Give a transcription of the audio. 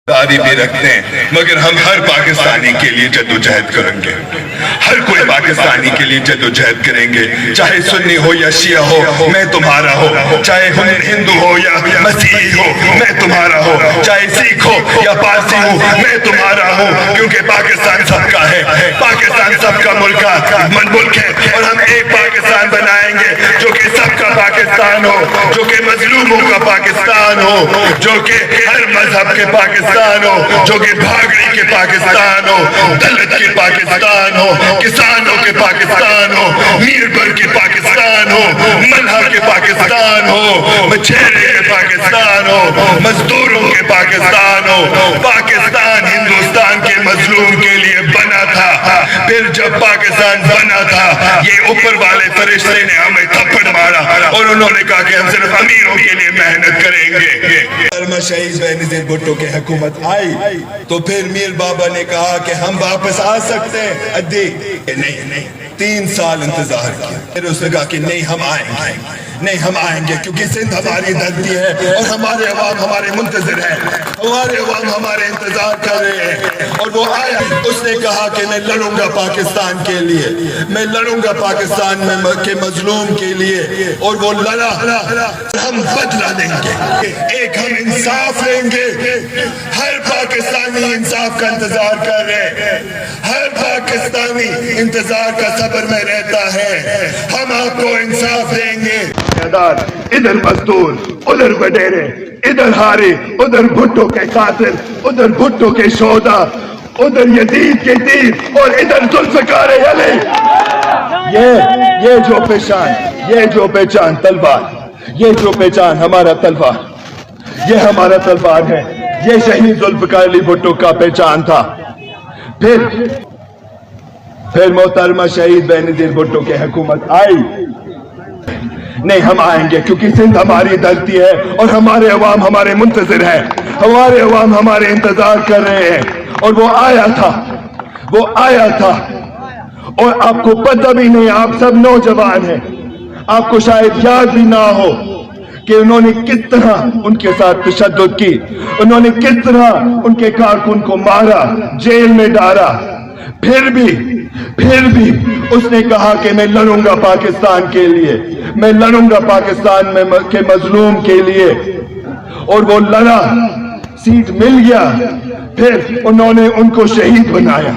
داری بھی رکھتے ہیں، مگر ہم ہر پاکستانی کے لیے جدوجہد کریں گے۔ ہر کوئی پاکستانی کے لیے جدوجہد کریں گے، چاہے سنی ہو یا شیعہ ہو، میں تمہارا ہو، چاہے ہندو ہو یا مسیحی ہو، میں تمہارا ہو، چاہے سکھ ہو یا پارسی ہو، میں تمہارا ہوں، کیونکہ پاکستان سب کا ہے، پاکستان سب کا ملک ہے، اور ہم ایک پاکستان بنائیں گے جو کہ سب کا پاکستان ہو، جو کہ مظلوموں کا پاکستان ہو، جو کہ ہر مذہب کے پاکستان ہو، جو کہ بھاگڑی کے پاکستان ہو، دلت کے پاکستان ہو، کسانوں کے پاکستان ہو، میربر کے پاکستان ہو، ملہا کے پاکستان ہو، مچھیرے کے پاکستان ہو، مزدوروں کے پاکستان ہو۔ پاکستان ہندوستان کے مظلوم کے لیے بنا تھا، پھر جب پاکستان بنا تھا یہ اوپر والے فرشتے نے ہمیں تھپڑ مارا اور انہوں نے کہا کہ ہم صرف امیروں کے لیے محنت کریں گے۔ شہید بینظیر بھٹو کی حکومت آئی تو پھر میر بابا نے کہا کہ ہم واپس آ سکتے ہیں، نہیں 3 سال انتظار کیا، پھر اس نے کہا کہ نہیں ہم آئیں گے کیونکہ سندھ ہماری دھرتی ہے اور ہمارے عوام ہمارے منتظر ہیں، ہمارے عوام ہمارے انتظار کر رہے ہیں۔ اور وہ آیا، اس نے کہا کہ میں لڑوں گا پاکستان کے لیے، میں لڑوں گا پاکستان کے مظلوم کے لیے، اور وہ لڑا۔ ہم بدلہ لیں گے، ایک ہم انصاف لیں گے، ہر پاکستانی انصاف کا انتظار کر رہے ہیں، ہر پاکستانی انتظار کا صبر میں رہتا ہے، ہم آپ کو انصاف دیں گے۔ ادھر مزدور، ادھر وڈیرے، ادھر ہاری، ادھر بھٹو کے قاتل، ادھر بھٹو کے شہدا، ادھر یزید کے تیر اور ادھر ذوالفقار علی۔ یہ جو پہچان تلوار، یہ جو پہچان ہمارا تلوار، یہ ہمارا تلوار ہے، یہ شہید ذوالفقار علی بھٹو کا پہچان تھا۔ پھر محترمہ شہید بینظیر بھٹو کی حکومت آئی، نہیں ہم آئیں گے کیونکہ سندھ ہماری دھرتی ہے اور ہمارے عوام ہمارے منتظر ہیں، ہمارے عوام ہمارے انتظار کر رہے ہیں۔ اور وہ آیا تھا اور آپ کو پتہ بھی نہیں، آپ سب نوجوان ہیں، آپ کو شاید یاد بھی نہ ہو کہ انہوں نے کس طرح ان کے ساتھ تشدد کی، انہوں نے کس طرح ان کے کارکن کو مارا، جیل میں ڈالا۔ پھر بھی اس نے کہا کہ میں لڑوں گا پاکستان کے لیے، میں لڑوں گا پاکستان کے مظلوم کے لیے، اور وہ لڑا، سیٹ مل گیا، پھر انہوں نے ان کو شہید بنایا۔